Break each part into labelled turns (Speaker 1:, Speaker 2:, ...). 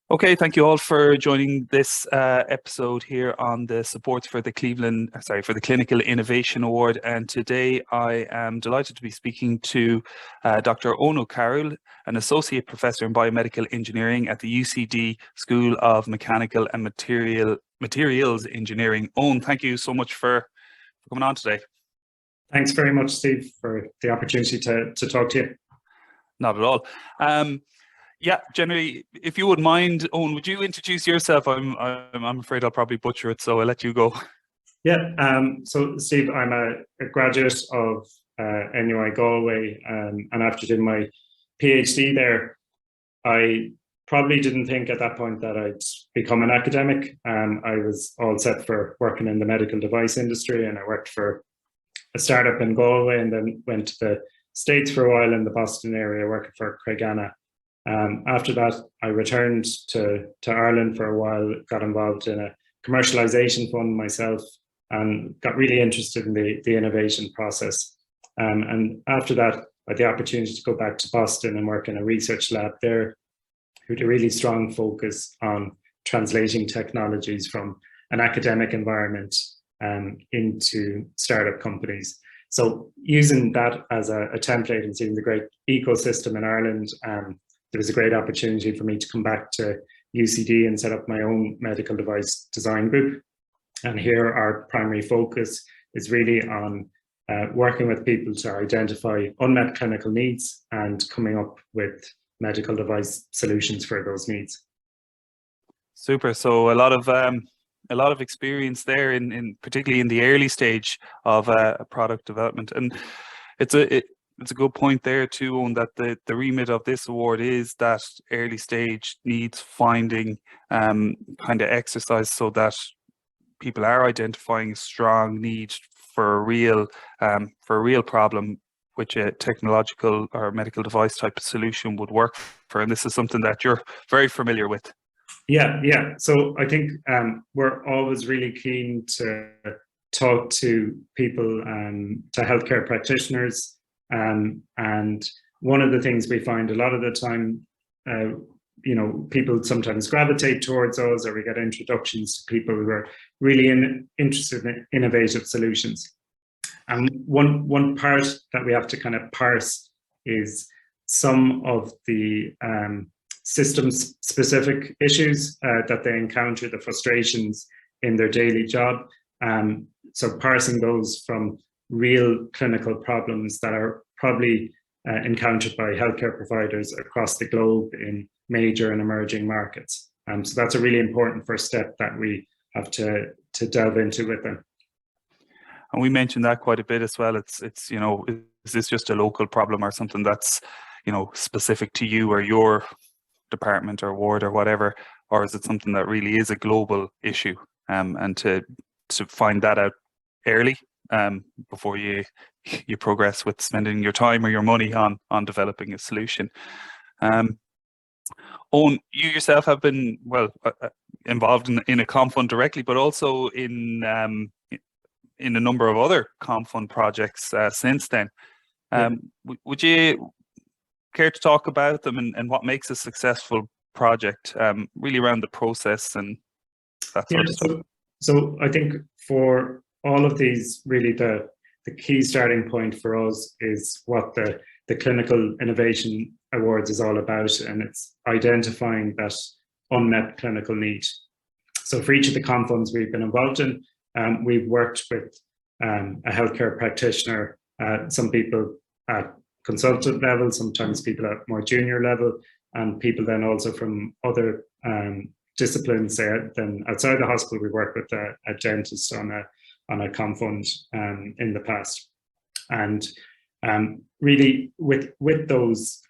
Speaker 1: Okay, thank you all for joining this episode here on the supports for the for the Clinical Innovation Award. And today I am delighted to be speaking to Dr. Eoin O'Cearbhaill, an Associate Professor in Biomedical Engineering at the UCD School of Mechanical and Materials Engineering. Eoin, thank you so much for coming on today.
Speaker 2: Thanks very much, Steve, for the opportunity to talk to you.
Speaker 1: Not at all. Yeah, generally, if you would mind, Eoin, would you introduce yourself? I'm afraid I'll probably butcher it, so I'll let you go.
Speaker 2: Yeah, so Steve, I'm a graduate of NUI Galway, and after doing my PhD there, I probably didn't think at that point that I'd become an academic. I was all set for working in the medical device industry, and I worked for a startup in Galway, and then went to the States for a while in the Boston area, working for Craigana. After that, I returned to Ireland for a while, got involved in a commercialization fund myself, and got really interested in the innovation process. And after that, I had the opportunity to go back to Boston and work in a research lab there, with a really strong focus on translating technologies from an academic environment into startup companies. So using that as a template and seeing the great ecosystem in Ireland, there was a great opportunity for me to come back to UCD and set up my own medical device design group. And here our primary focus is really on working with people to identify unmet clinical needs and coming up with medical device solutions for those needs.
Speaker 1: Super. So a lot of experience there in particularly in the early stage of product development, and it's a good point there too, Eoin, that the remit of this award is that early stage needs finding kind of exercise, so that people are identifying a strong need for a real problem which a technological or medical device type of solution would work for. And this is something that you're very familiar with.
Speaker 2: Yeah. So I think we're always really keen to talk to people, to healthcare practitioners. And one of the things we find a lot of the time, people sometimes gravitate towards us, or we get introductions to people who are really interested in innovative solutions. And one part that we have to kind of parse is some of the system-specific issues that they encounter, the frustrations in their daily job. So parsing those from real clinical problems that are probably encountered by healthcare providers across the globe in major and emerging markets. So that's a really important first step that we have to delve into with them.
Speaker 1: And we mentioned that quite a bit as well. It's is this just a local problem or something that's specific to you or your department or ward or whatever, or is it something that really is a global issue? And to find that out early before you progress with spending your time or your money on developing a solution. Eoin, you yourself have been involved in a ComFund directly, but also in a number of other ComFund projects since then. Would you care to talk about them and what makes a successful project, really around the process and that sort of stuff?
Speaker 2: So I think for all of these, really the key starting point for us is what the Clinical Innovation Awards is all about, and it's identifying that unmet clinical need. So for each of the ComFunds we've been involved in, we've worked with a healthcare practitioner, some people at consultant level, sometimes people at more junior level, and people then also from other disciplines. Then outside the hospital, we work with a dentist on a ComFund in the past. And really with those,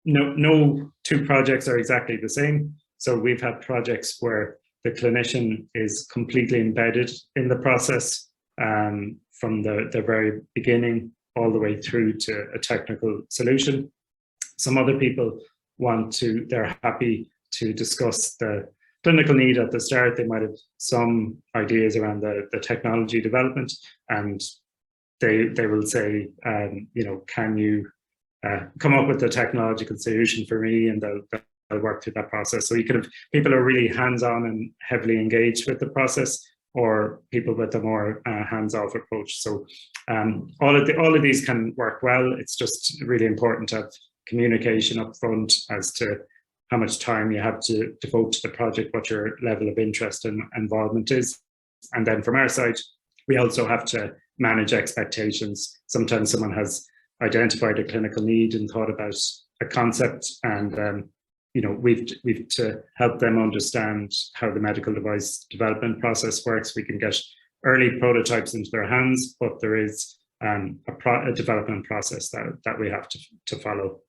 Speaker 2: no two projects are exactly the same. So we've had projects where the clinician is completely embedded in the process from the very beginning all the way through to a technical solution. Some other people they're happy to discuss the clinical need at the start. They might have some ideas around the technology development, and they will say, can you come up with a technological solution for me? And they'll work through that process. So you could have people who are really hands-on and heavily engaged with the process, or people with a more hands-off approach. So all of these can work well. It's just really important to have communication up front as to how much time you have to devote to the project, what your level of interest and involvement is. And then from our side, we also have to manage expectations. Sometimes someone has identified a clinical need and thought about a concept, and we've to help them understand how the medical device development process works. We can get early prototypes into their hands, but there is a development process that we have to follow.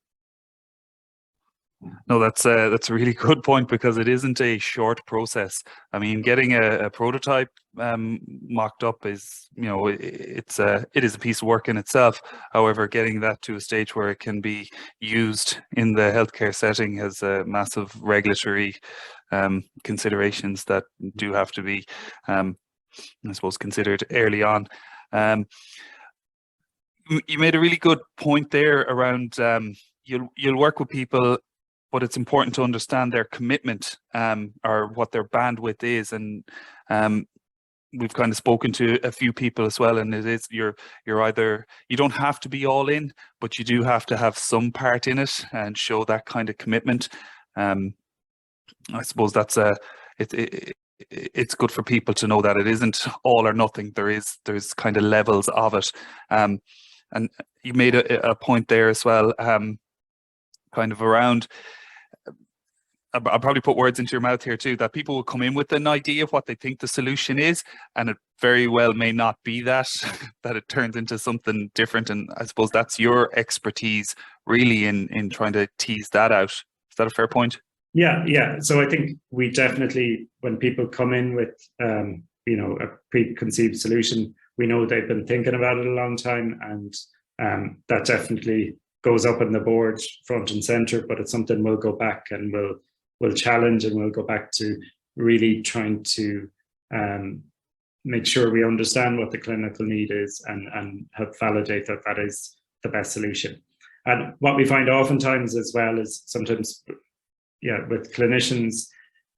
Speaker 1: No, that's a really good point, because it isn't a short process. I mean, getting a prototype mocked up is, it is a piece of work in itself. However, getting that to a stage where it can be used in the healthcare setting has massive regulatory considerations that do have to be, I suppose, considered early on. You made a really good point there around you'll work with people, but it's important to understand their commitment or what their bandwidth is. And we've kind of spoken to a few people as well, and it is you're either, you don't have to be all in, but you do have to have some part in it and show that kind of commitment. I suppose that's it's good for people to know that it isn't all or nothing. There's kind of levels of it. And you made a point there as well, kind of around, I'll probably put words into your mouth here too, that people will come in with an idea of what they think the solution is, and it very well may not be that, that it turns into something different. And I suppose that's your expertise really in trying to tease that out. Is that a fair point?
Speaker 2: Yeah. So I think we definitely, when people come in with, a preconceived solution, we know they've been thinking about it a long time, and that definitely goes up on the board front and center. But it's something we'll go back and we'll challenge, and we'll go back to really trying to make sure we understand what the clinical need is and help validate that is the best solution. And what we find oftentimes as well is sometimes, with clinicians,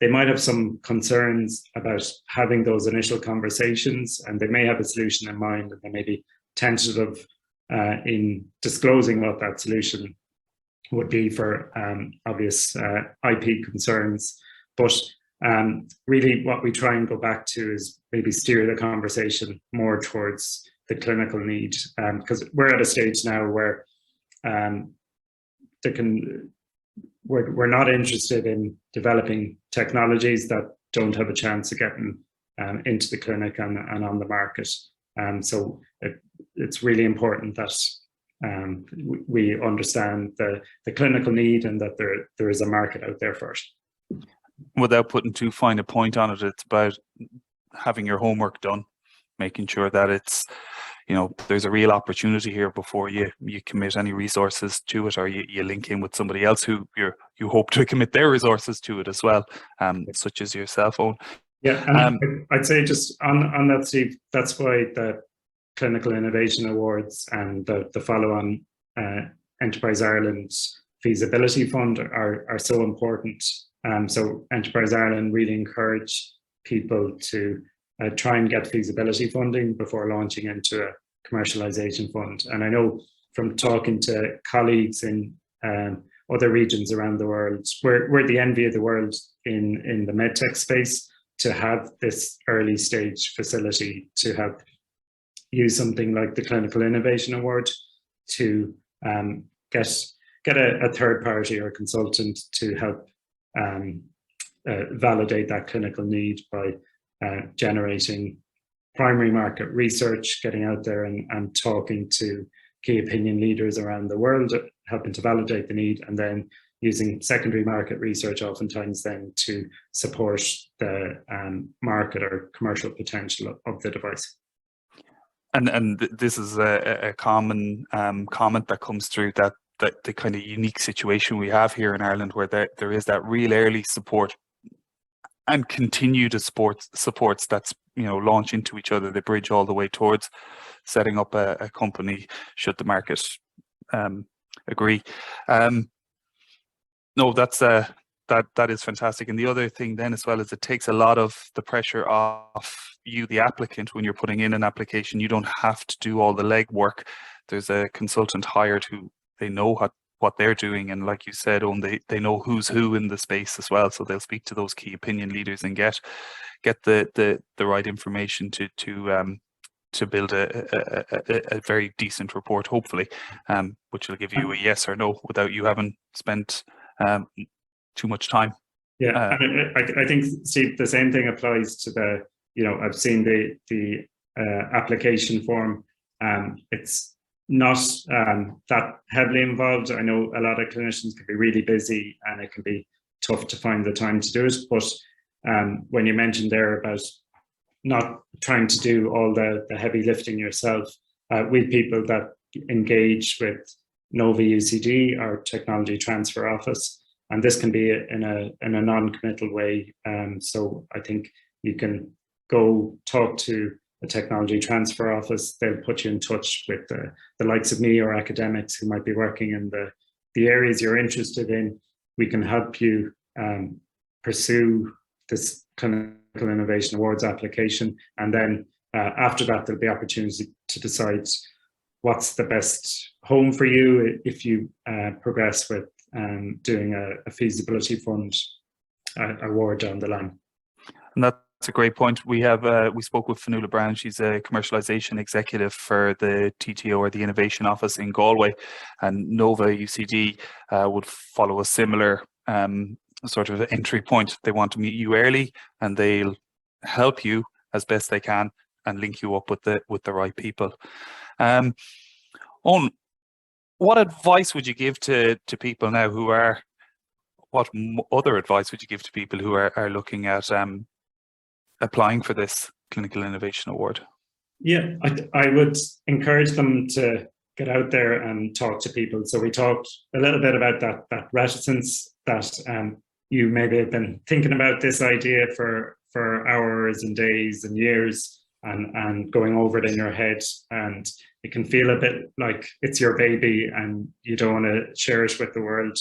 Speaker 2: they might have some concerns about having those initial conversations, and they may have a solution in mind, and they may be tentative in disclosing what that solution would be for obvious IP concerns. But really what we try and go back to is maybe steer the conversation more towards the clinical need, because we're at a stage now where we're not interested in developing technologies that don't have a chance of getting into the clinic and on the market. So it's really important that we understand the clinical need, and that there is a market out there for it.
Speaker 1: Without putting too fine a point on it, it's about having your homework done, making sure that it's, there's a real opportunity here before you commit any resources to it, or you link in with somebody else who you hope to commit their resources to it as well, such as yourself, Eoin.
Speaker 2: Yeah, and I'd say just on that, Steve, that's why the Clinical Innovation Awards and the follow-on Enterprise Ireland Feasibility Fund are so important. So Enterprise Ireland really encourage people to try and get feasibility funding before launching into a commercialization fund. And I know from talking to colleagues in other regions around the world, we're the envy of the world in the medtech space, to have this early stage facility, to have use something like the Clinical Innovation Award to get a third party or consultant to help validate that clinical need by generating primary market research, getting out there and talking to key opinion leaders around the world, helping to validate the need, and then using secondary market research oftentimes then to support the market or commercial potential of the device.
Speaker 1: And this is a common comment that comes through, that the kind of unique situation we have here in Ireland, where there is that real early support and continued supports that's launch into each other. They bridge all the way towards setting up a company should the market agree. No, that's that is fantastic. And the other thing then as well is it takes a lot of the pressure off you, the applicant, when you're putting in an application. You don't have to do all the legwork. There's a consultant hired who they know what they're doing, and like you said, they know who's who in the space as well. So they'll speak to those key opinion leaders and get the right information to build a very decent report, hopefully, which will give you a yes or no without you having spent too much time.
Speaker 2: Yeah, I think, Steve, the same thing applies to the, I've seen the application form. It's not that heavily involved. I know a lot of clinicians can be really busy and it can be tough to find the time to do it. But when you mentioned there about not trying to do all the heavy lifting yourself, with people that engage with Nova UCD, our technology transfer office, and this can be in a non-committal way. So I think you can go talk to a technology transfer office. They'll put you in touch with the likes of me or academics who might be working in the areas you're interested in. We can help you pursue this Clinical Innovation Awards application. And then after that, there'll be opportunity to decide what's the best home for you if you progress with doing a feasibility fund award down the line.
Speaker 1: And that's a great point. We spoke with Fionnuala Brown. She's a commercialization executive for the TTO, or the Innovation Office in Galway, and Nova UCD would follow a similar sort of entry point. They want to meet you early, and they'll help you as best they can and link you up with the right people. Eoin, what advice would you give to people now who are, what other advice would you give to people who are looking at applying for this Clinical Innovation Award?
Speaker 2: Yeah, I would encourage them to get out there and talk to people. So we talked a little bit about that reticence, that you maybe have been thinking about this idea for hours and days and years, and going over it in your head, and it can feel a bit like it's your baby and you don't want to share it with the world.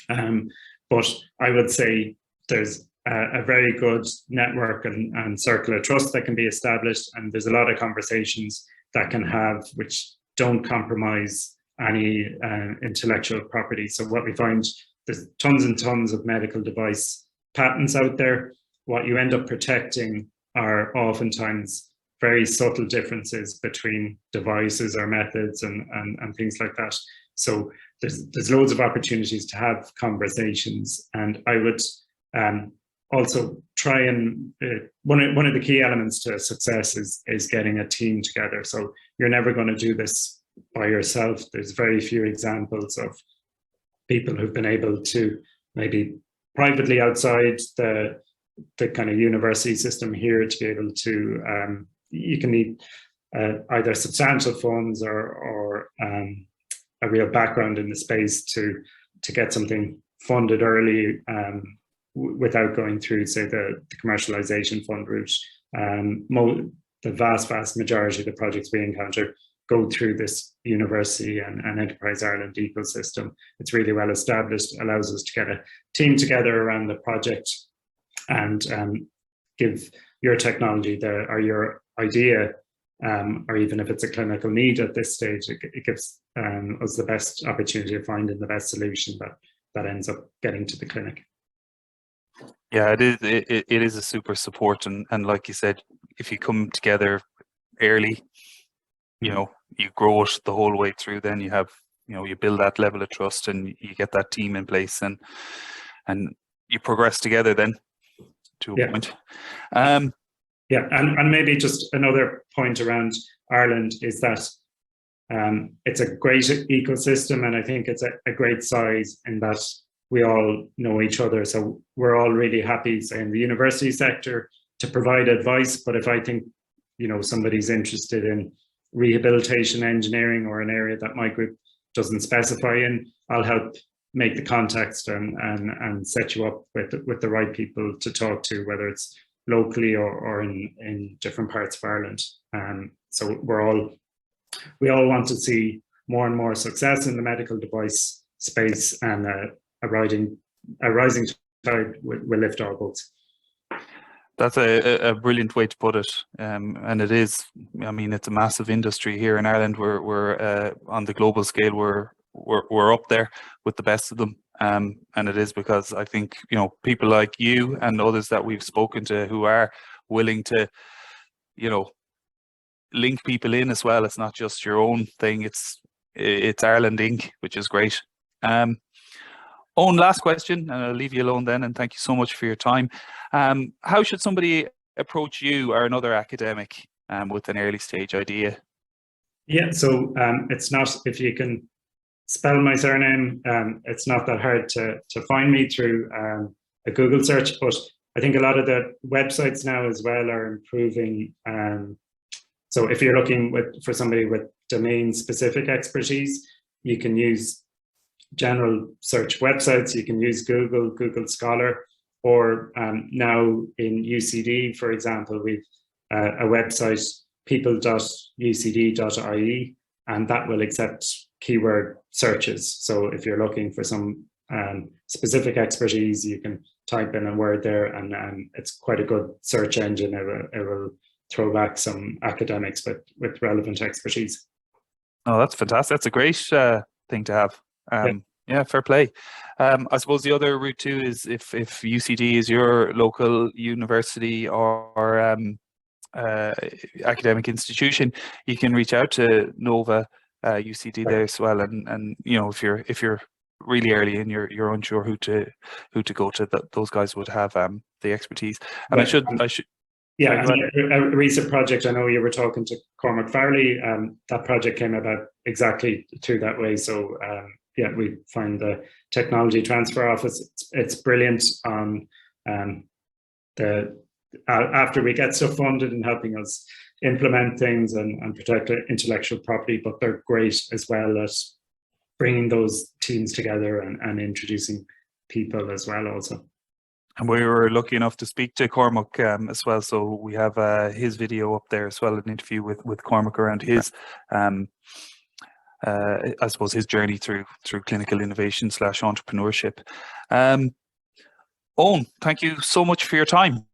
Speaker 2: But I would say there's a very good network and circle of trust that can be established, and there's a lot of conversations that can have which don't compromise any intellectual property. So what we find, there's tons and tons of medical device patents out there. What you end up protecting are oftentimes very subtle differences between devices or methods and things like that. So there's loads of opportunities to have conversations, and I would also try and one of the key elements to success is getting a team together. So you're never going to do this by yourself. There's very few examples of people who've been able to, maybe privately outside the kind of university system here, to be able to you can need either substantial funds or a real background in the space to get something funded early, without going through, say, the commercialization fund route. The vast majority of the projects we encounter go through this university and Enterprise Ireland ecosystem. It's really well established, allows us to get a team together around the project and give your technology or your idea, or even if it's a clinical need at this stage, it gives us the best opportunity of finding the best solution that ends up getting to the clinic.
Speaker 1: Yeah, it is a super support, and like you said, if you come together early, you grow it the whole way through, then you have, you build that level of trust and you get that team in place, and you progress together then to a point.
Speaker 2: Yeah, and maybe just another point around Ireland is that it's a great ecosystem, and I think it's a great size in that we all know each other. So we're all really happy, say, in the university sector to provide advice. But if I think, somebody's interested in rehabilitation engineering or an area that my group doesn't specify in, I'll help make the context and set you up with the right people to talk to, whether it's locally or in different parts of Ireland. So we all want to see more and more success in the medical device space, and a rising tide will lift our boats.
Speaker 1: That's a brilliant way to put it, and it is. I mean, it's a massive industry here in Ireland. We're on the global scale. We're up there with the best of them, and it is because I think, you know, people like you and others that we've spoken to who are willing to, you know, link people in as well. It's not just your own thing. It's Ireland Inc., which is great. Owen, last question, and I'll leave you alone then, and thank you so much for your time. How should somebody approach you or another academic with an early stage idea?
Speaker 2: Yeah, so it's not, if you can spell my surname, it's not that hard to find me through a Google search, but I think a lot of the websites now as well are improving. So if you're looking for somebody with domain-specific expertise, you can use general search websites, you can use Google Scholar, or now in UCD, for example, we've a website, people.ucd.ie, and that will accept keyword searches. So if you're looking for some specific expertise, you can type in a word there, and it's quite a good search engine. It will throw back some academics with relevant expertise.
Speaker 1: Oh, that's fantastic. That's a great thing to have. Yeah, fair play. I suppose the other route too is if UCD is your local university or academic institution, you can reach out to Nova UCD there as well. And you know, if you're really early and you're unsure who to go to, those guys would have the expertise. And I should.
Speaker 2: Yeah, a recent project, I know you were talking to Cormac Farrelly, that project came about exactly through that way. So yeah, we find the technology transfer office, it's brilliant on after we get stuff funded and helping us implement things and protect intellectual property, but they're great as well at bringing those teams together and introducing people as well also.
Speaker 1: And we were lucky enough to speak to Cormac as well, so we have his video up there as well, an interview with Cormac around his, I suppose, his journey through clinical innovation / entrepreneurship. Owen, thank you so much for your time.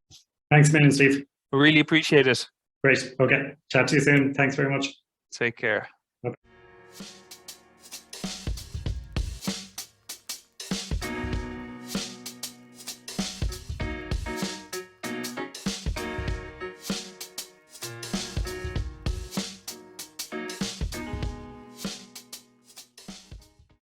Speaker 2: Thanks, man, Steve.
Speaker 1: We really appreciate it.
Speaker 2: Great. Okay. Chat to you soon. Thanks very much.
Speaker 1: Take care.
Speaker 2: Okay.